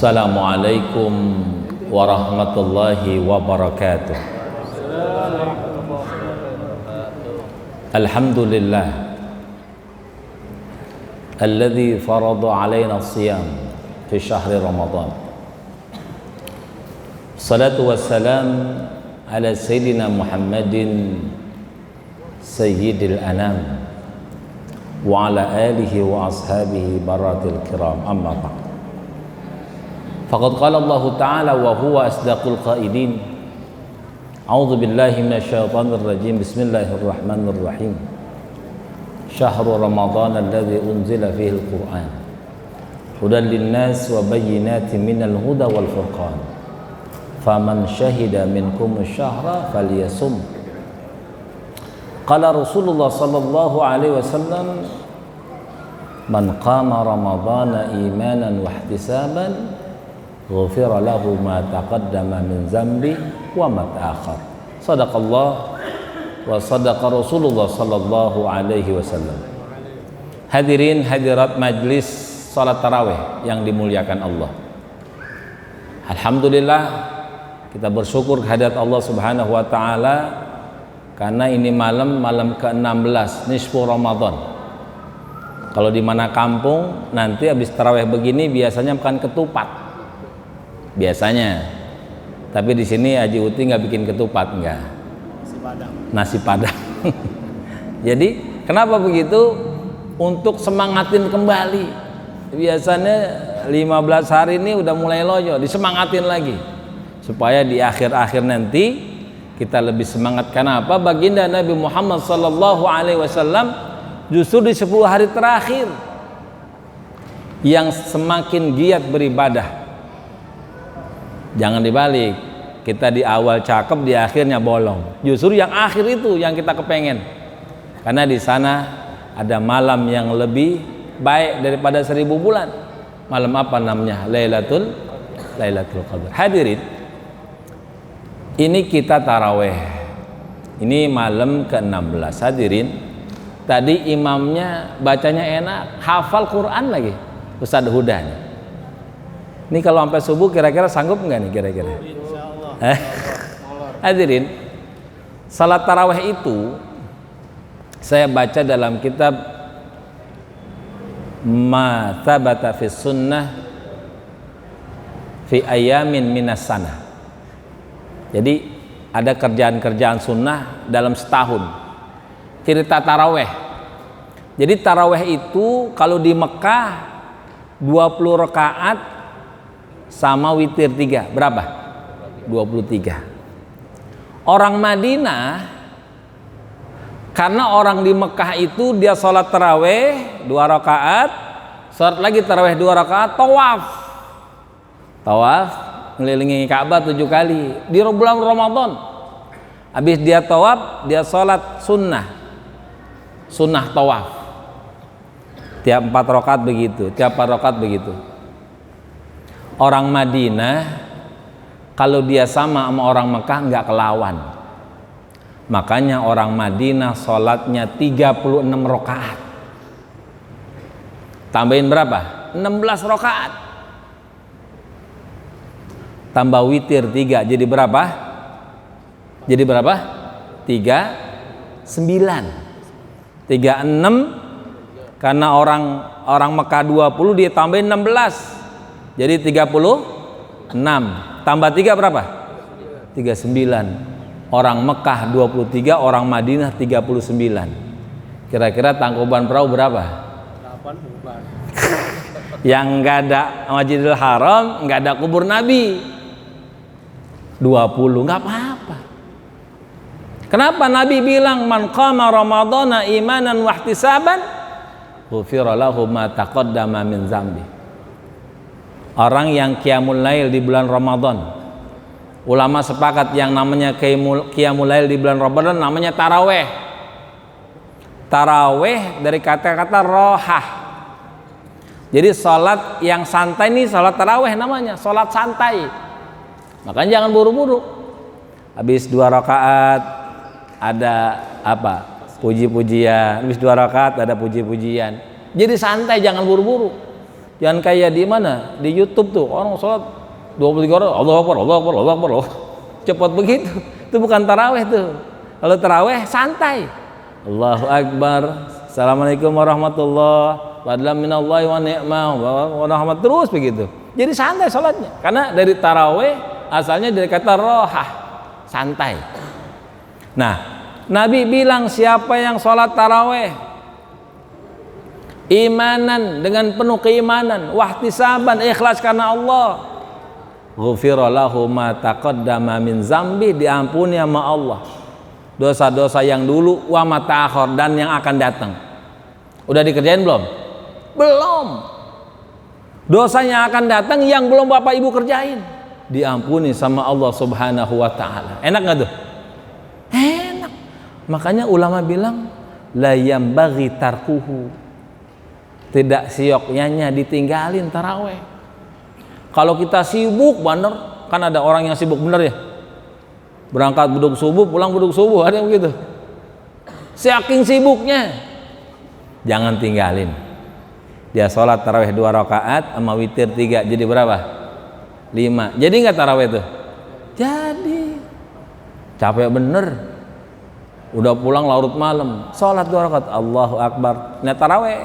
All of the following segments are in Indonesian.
Assalamualaikum warahmatullahi wabarakatuh. Alhamdulillah alladzi farada alaina as-siyam fi syahri Ramadan. Salatu wassalam ala sayyidina Muhammadin sayyidil anam wa ala alihi wa ashabihi baratil kiram, amma ba'd. Faqad qala Allah Ta'ala wa huwa asdaqul qailin. A'udzu billahi minasyaitonir rajim. Bismillahirrahmanirrahim. Syahrul Ramadan alladzi unzila fihi al-Qur'an hudan lin-nas wa bayyinatin minal huda wal furqan. Faman syahida minkum asy-syahra falyasum. Qala Rasulullah sallallahu alaihi wasallam, man qama ramadhana imanan wa ihtisaban ghufira lahu ma taqaddama min zambi wa ma ta'akhkhar. Shadaqallah wa sadaqa Rasulullah sallallahu alaihi wasallam. Hadirin hadirat majlis salat tarawih yang dimuliakan Allah. Alhamdulillah, kita bersyukur kehadirat Allah Subhanahu wa taala karena ini malam ke-16 nisfu Ramadan. Kalau di mana kampung nanti habis tarawih begini biasanya makan ketupat. Biasanya, tapi di sini Haji Uti nggak bikin ketupat, nggak, nasi padang. Jadi kenapa begitu? Untuk semangatin kembali. Biasanya 15 hari ini udah mulai loyo, disemangatin lagi supaya di akhir-akhir nanti kita lebih semangat. Kenapa? Baginda Nabi Muhammad SAW justru di 10 hari terakhir yang semakin giat beribadah. Jangan dibalik, kita di awal cakep, di akhirnya bolong. Justru yang akhir itu yang kita kepengen, karena di sana ada malam yang lebih baik daripada 1000 bulan. Malam apa namanya? Lailatul Qadar. Hadirin, ini kita taraweh, ini malam ke-16. Hadirin, tadi imamnya bacanya enak, hafal Quran lagi, Ustadz Hudanya. Ini kalau sampai subuh kira-kira sanggup nggak nih kira-kira? Insyaallah. Hadirin, salat tarawih itu saya baca dalam kitab Ma Thabata fi Sunnah fi Ayamin Minas Sanah. Jadi ada kerjaan-kerjaan sunnah dalam setahun. Cerita tarawih. Jadi tarawih itu kalau di Mekah 20 rakaat sama witir 3, berapa? 23. Orang Madinah, karena orang di Mekah itu dia sholat taraweh 2 rakaat, sholat lagi taraweh 2 rakaat, tawaf ngelilingi Ka'bah 7 kali di bulan Ramadan. Habis dia tawaf, dia sholat sunnah tawaf. Tiap 4 rakaat begitu, tiap 4 rakaat begitu. Orang Madinah kalau dia sama orang Mekah nggak kelawan. Makanya orang Madinah sholatnya 36 rakaat. Tambahin berapa? 16 rakaat. Tambah witir 3, jadi berapa? Jadi berapa? 39. 36 karena orang Mekah 20 dia tambahin 16. Jadi 36 tambah 3 berapa? 39. Orang Mekah 23, orang Madinah 39. Kira-kira tangkuban perahu berapa? 8 beban. Yang enggak ada Masjidil Haram, enggak ada kubur Nabi. 20, enggak apa-apa. Kenapa Nabi bilang man qama ramadhana imanan wa ihtisaban ghufira lahu ma taqaddama min zambi. Orang yang qiyamul lail di bulan Ramadan, ulama sepakat yang namanya qiyamul lail di bulan Ramadan namanya taraweh. Taraweh dari kata-kata rohah. Jadi sholat yang santai nih sholat taraweh namanya, sholat santai. Makanya jangan buru-buru. Habis 2 rakaat ada apa? Puji-pujian. Habis 2 rakaat ada puji-pujian. Jadi santai, jangan buru-buru. Jangan kayak di mana? Di YouTube tuh orang sholat 23 orang, Allahu Akbar, Allahu Akbar, Allahu Akbar, Allah. Cepat begitu. Itu bukan taraweh tuh. Kalau taraweh santai. Allahu Akbar, Assalamualaikum warahmatullahi wabarakatuh, minallahi wa ni'mah wa rahmat, terus begitu. Jadi santai sholatnya. Karena dari taraweh asalnya dari kata rohah, santai. Nah, Nabi bilang siapa yang sholat taraweh imanan, dengan penuh keimanan, wahtisaban, ikhlas karena Allah, ghufira lahu ma taqaddama min zambi, diampuni sama Allah dosa-dosa yang dulu, wa ma ta'akhir, dan yang akan datang. Udah dikerjain belum? Belum. Dosanya akan datang yang belum Bapak Ibu kerjain, diampuni sama Allah Subhanahu wa taala. Enak nggak tuh? Enak. Makanya ulama bilang la yambaghi tarkuhu, tidak sioknya ditinggalin taraweh. Kalau kita sibuk bener, kan ada orang yang sibuk bener ya, berangkat beduk subuh, pulang beduk subuh, ada yang begitu. Saking sibuknya, jangan tinggalin. Dia sholat taraweh 2 rakaat sama witir 3, jadi berapa? 5. Jadi nggak taraweh tuh? Jadi. Capek bener. Udah pulang larut malam, sholat 2 rakaat, Allahu Akbar, nah taraweh.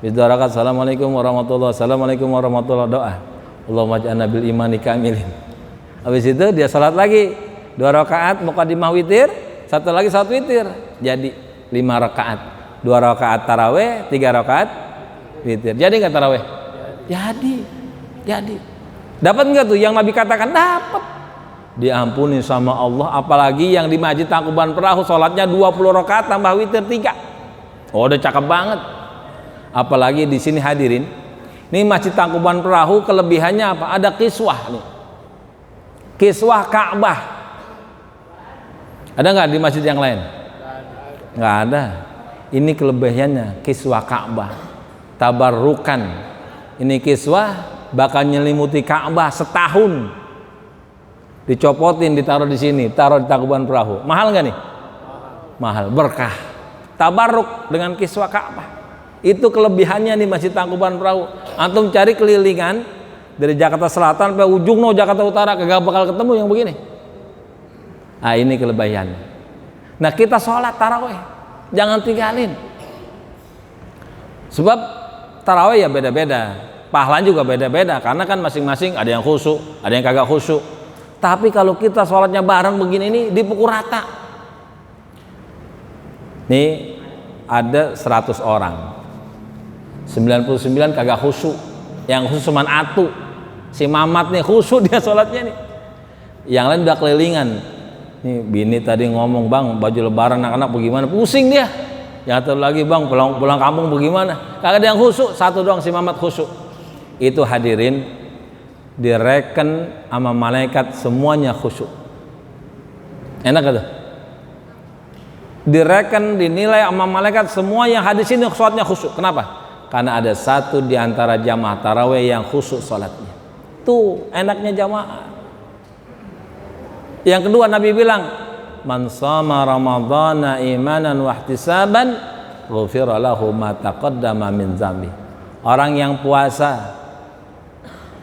Bis 2 rakaat, Assalamualaikum warahmatullahi wabarakatuh, Assalamualaikum warahmatullahi wabarakatuh, doa Allahumma ja'alna bil imani kamilin. Habis itu dia sholat lagi 2 rakaat muqaddimah witir, satu lagi salat witir, jadi 5 rakaat. 2 rakaat taraweh, 3 rakaat witir. Jadi nggak taraweh? Jadi. Dapat nggak tuh yang Nabi katakan? Dapat. Diampuni sama Allah. Apalagi yang di Masjid Tangkuban Perahu sholatnya 20 rakaat tambah witir 3. Oh, udah cakep banget. Apalagi di sini hadirin, ini Masjid Tangkuban Perahu kelebihannya apa? Ada kiswah nih, kiswah Ka'bah. Ada nggak di masjid yang lain? Nggak ada. Ini kelebihannya, kiswah Ka'bah, tabarrukan. Ini kiswah bakal nyelimuti Ka'bah setahun, dicopotin, ditaruh di sini, taruh di Tangkuban Perahu. Mahal nggak nih? Mahal, berkah, tabarruk dengan kiswah Ka'bah. Itu kelebihannya nih Masjid Tangkuban Perahu. Antum cari kelilingan dari Jakarta Selatan sampai ujung Jakarta Utara, kagak bakal ketemu yang begini. Ah, ini kelebihannya. Nah, kita sholat taraweh jangan tinggalin. Sebab taraweh ya beda-beda, pahalanya juga beda-beda, karena kan masing-masing ada yang khusyuk, ada yang kagak khusyuk. Tapi kalau kita sholatnya bareng begini ini dipukul rata. Nih ada 100 orang, 99 kagak khusyuk, yang khusyuk cuman atu, si Mamat nih khusyuk dia sholatnya nih, yang lain udah kelilingan. Nih bini tadi ngomong, bang baju lebaran anak-anak bagaimana, pusing dia. Yang satu lagi, bang pulang kampung bagaimana, kagak ada yang khusyuk, satu doang si Mamat khusyuk. Itu hadirin direken sama malaikat semuanya khusyuk. Enak gak tuh? Direken, dinilai sama malaikat semua yang hadis ini sholatnya khusyuk. Kenapa? Karena ada satu di antara jamaah taraweh yang khusyuk sholatnya. Tuh enaknya jamaah. Yang kedua Nabi bilang, man shama ramadhana imanan wahtisaban ghufira lahu ma taqaddama min dzambi. Orang yang puasa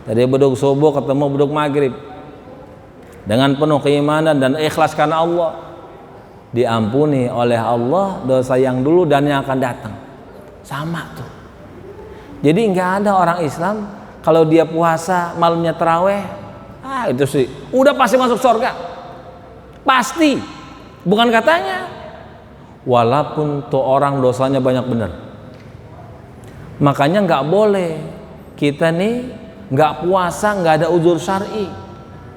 dari beduk subuh ketemu beduk maghrib dengan penuh keimanan dan ikhlas karena Allah, diampuni oleh Allah dosa yang dulu dan yang akan datang. Sama tuh. Jadi nggak ada orang Islam kalau dia puasa malamnya taraweh, itu sih udah pasti masuk surga, pasti. Bukan katanya, walaupun tuh orang dosanya banyak bener. Makanya nggak boleh kita nih nggak puasa, nggak ada uzur syar'i,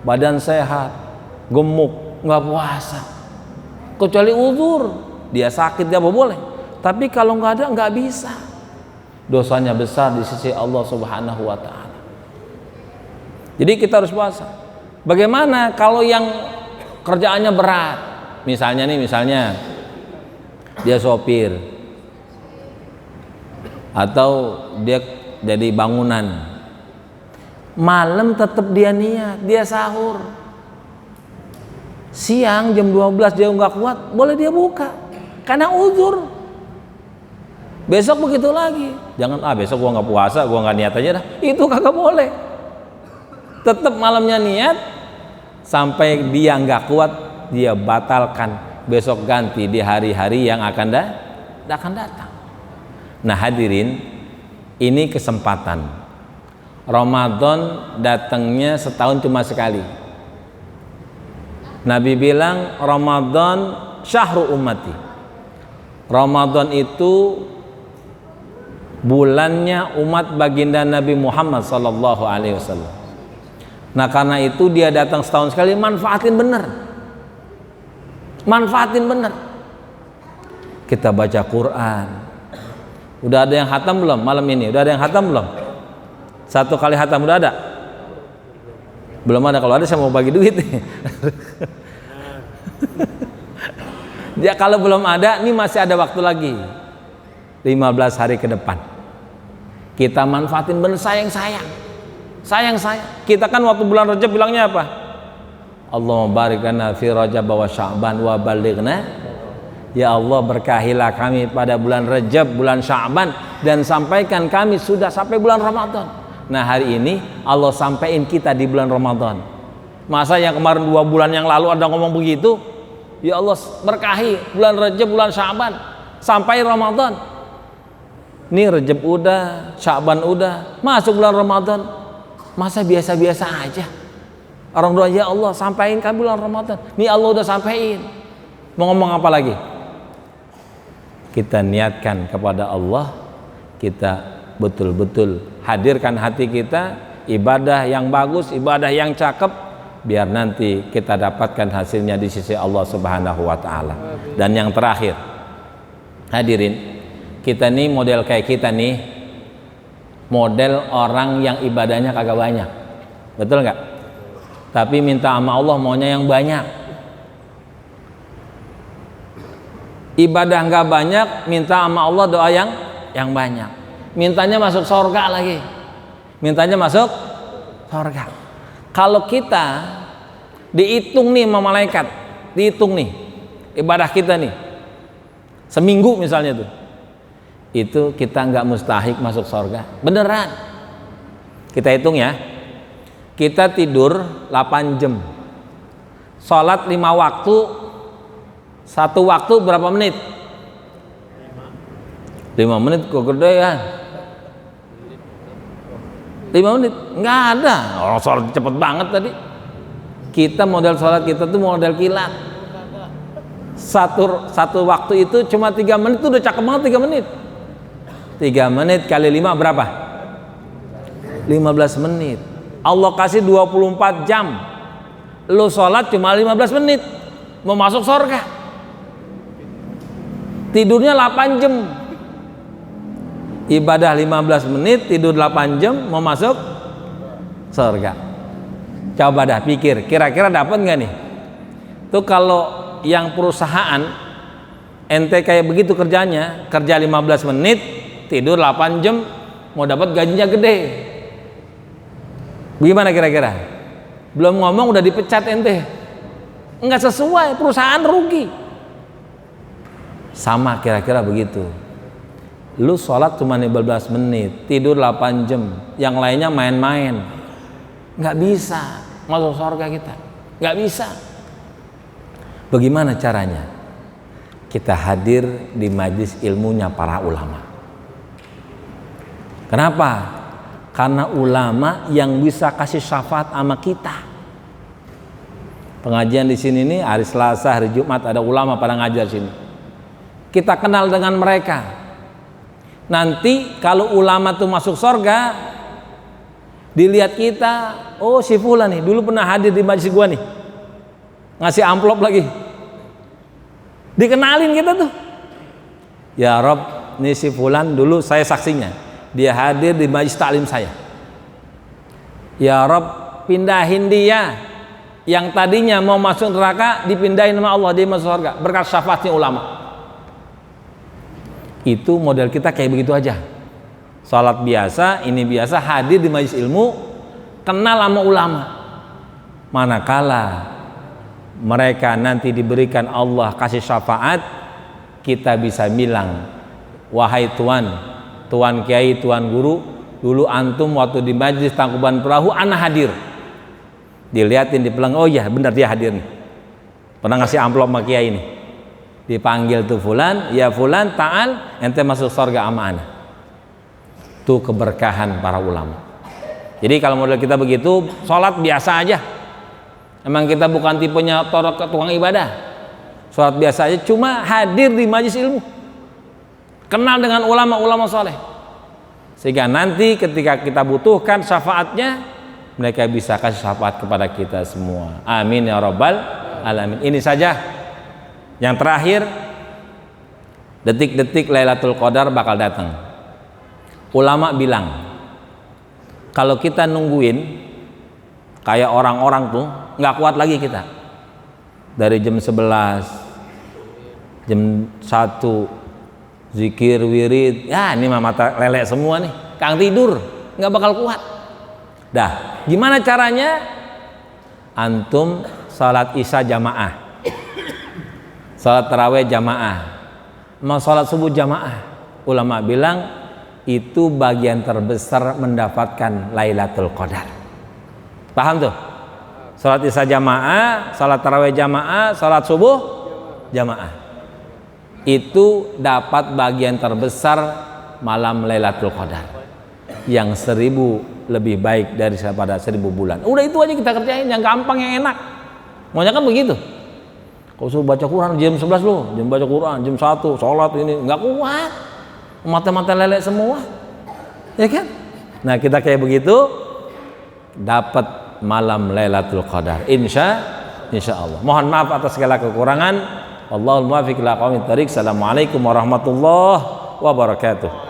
badan sehat, gemuk, nggak puasa, kecuali uzur dia sakit dia boleh. Tapi kalau nggak ada, nggak bisa. Dosanya besar di sisi Allah Subhanahu wa ta'ala. Jadi kita harus puasa. Bagaimana kalau yang kerjaannya berat? Misalnya dia sopir atau dia jadi bangunan. Malam tetap dia niat, dia sahur. Siang jam 12 dia nggak kuat, boleh dia buka karena uzur. Besok begitu lagi. Jangan besok gua nggak puasa, gua nggak niat aja dah. Itu kagak boleh. Tetap malamnya niat sampai dia nggak kuat, dia batalkan. Besok ganti di hari-hari yang akan datang. Nah hadirin, ini kesempatan. Ramadan datangnya setahun cuma sekali. Nabi bilang Ramadan syahru ummati. Ramadan itu bulannya umat baginda Nabi Muhammad sallallahu alaihi wasallam. Nah karena itu dia datang setahun sekali, manfaatin bener. Kita baca Quran. Udah ada yang khatam belum malam ini? Udah ada yang khatam belum? 1 kali khatam udah ada? Belum ada. Kalau ada saya mau bagi duit. Ya kalau belum ada, ini masih ada waktu lagi. 15 hari ke depan. Kita manfaatin bener, sayang. Kita kan waktu bulan Rajab bilangnya apa? Allahumma barik lana fi Rajab wa Sya'ban wa balighna. Ya Allah, berkahilah kami pada bulan Rajab, bulan Sya'ban, dan sampaikan kami sudah sampai bulan Ramadan. Nah hari ini Allah sampaikan kita di bulan Ramadan. Masa yang kemarin 2 bulan yang lalu ada ngomong begitu? Ya Allah berkahi bulan Rajab, bulan Sya'ban sampai Ramadan. Ini Rajab udah, Sya'ban udah, masuk bulan Ramadan. Masa biasa-biasa aja? Orang doa ya Allah sampaikan kami bulan Ramadan. Ini Allah udah sampaikan. Mau ngomong apa lagi? Kita niatkan kepada Allah, kita betul-betul hadirkan hati kita, ibadah yang bagus, ibadah yang cakep, biar nanti kita dapatkan hasilnya di sisi Allah Subhanahu wa taala. Dan yang terakhir, hadirin, kita nih model kayak kita nih, model orang yang ibadahnya kagak banyak. Betul nggak? Tapi minta sama Allah maunya yang banyak. Ibadah nggak banyak, minta sama Allah doa yang banyak. Mintanya masuk surga lagi. Mintanya masuk surga. Kalau kita dihitung nih sama malaikat, dihitung nih ibadah kita nih seminggu misalnya tuh, itu kita nggak mustahik masuk surga. Beneran. Kita hitung ya. Kita tidur 8 jam. Sholat 5 waktu. 1 waktu berapa menit? 5 menit kok gede ya? 5 menit? Nggak ada. Orang sholat cepet banget tadi. Kita model sholat kita tuh model kilat. Satu waktu itu cuma 3 menit tuh udah cakep banget 3 menit. 3 menit kali 5 berapa? 15 menit. Allah kasih 24 jam. Lu sholat cuma 15 menit. Mau masuk surga. Tidurnya 8 jam. Ibadah 15 menit, tidur 8 jam, mau masuk surga. Coba dah pikir, kira-kira dapat nggak nih? Tuh kalau yang perusahaan ente kayak begitu kerjanya, kerja 15 menit, tidur 8 jam, mau dapat gajinya gede. Gimana kira-kira? Belum ngomong udah dipecat ente. Enggak sesuai, perusahaan rugi. Sama kira-kira begitu. Lu sholat cuma 15 menit, tidur 8 jam, yang lainnya main-main. Nggak bisa masuk surga kita. Nggak bisa. Bagaimana caranya? Kita hadir di majlis ilmunya para ulama. Kenapa? Karena ulama yang bisa kasih syafaat sama kita. Pengajian di sini nih hari Selasa, hari Jumat ada ulama pada ngajar sini. Kita kenal dengan mereka. Nanti kalau ulama tuh masuk surga, dilihat kita, oh si fulan nih dulu pernah hadir di majlis gua nih. Ngasih amplop lagi. Dikenalin kita tuh. Ya Rob, nih si fulan dulu saya saksinya. Dia hadir di majlis taklim saya. Ya Rob, pindahin dia yang tadinya mau masuk neraka, dipindahin sama Allah, dia masuk surga berkat syafaatnya ulama. Itu model kita kayak begitu aja. Salat biasa, ini biasa, hadir di majlis ilmu, kenal sama ulama. Manakala mereka nanti diberikan Allah kasih syafaat, kita bisa bilang wahai tuan kiai, tuan guru, dulu antum waktu di majelis Tangkuban Perahu ana hadir. Dilihatin di pelang, oh iya benar dia hadir nih. Pernah ngasih amplop sama kiai ini. Dipanggil tuh fulan, ya fulan ta'al, ente masuk surga sama ana. Itu keberkahan para ulama. Jadi kalau model kita begitu, sholat biasa aja. Emang kita bukan tipenya tukang ibadah. Sholat biasa aja, cuma hadir di majelis ilmu. Kenal dengan ulama-ulama soleh. Sehingga nanti ketika kita butuhkan syafaatnya, mereka bisa kasih syafaat kepada kita semua. Amin ya rabbal alamin. Ini saja. Yang terakhir, detik-detik Lailatul Qadar bakal datang. Ulama bilang, kalau kita nungguin kayak orang-orang tuh, nggak kuat lagi kita. Dari jam 11, jam 1, zikir, wirid, ya ini mah mata lelek semua nih, kang tidur, nggak bakal kuat. Dah, gimana caranya? Antum salat isya jamaah, salat tarawih jamaah, mau salat subuh jamaah. Ulama bilang itu bagian terbesar mendapatkan Lailatul Qadar. Paham tuh? Salat isya jamaah, salat tarawih jamaah, salat subuh jamaah. Itu dapat bagian terbesar malam Lailatul Qadar, yang 1000 lebih baik daripada 1000 bulan. Udah itu aja kita kerjain, yang gampang, yang enak. Maunya kan begitu. Kau suruh baca Quran jam 11 loh, jam baca Quran jam 1, sholat ini nggak kuat, mata-mata lelek semua, ya kan? Nah kita kayak begitu dapat malam Lailatul Qadar, insya Allah. Mohon maaf atas segala kekurangan. Wallahul muwaffiq ila aqwamit thoriq. Assalamualaikum warahmatullahi wabarakatuh.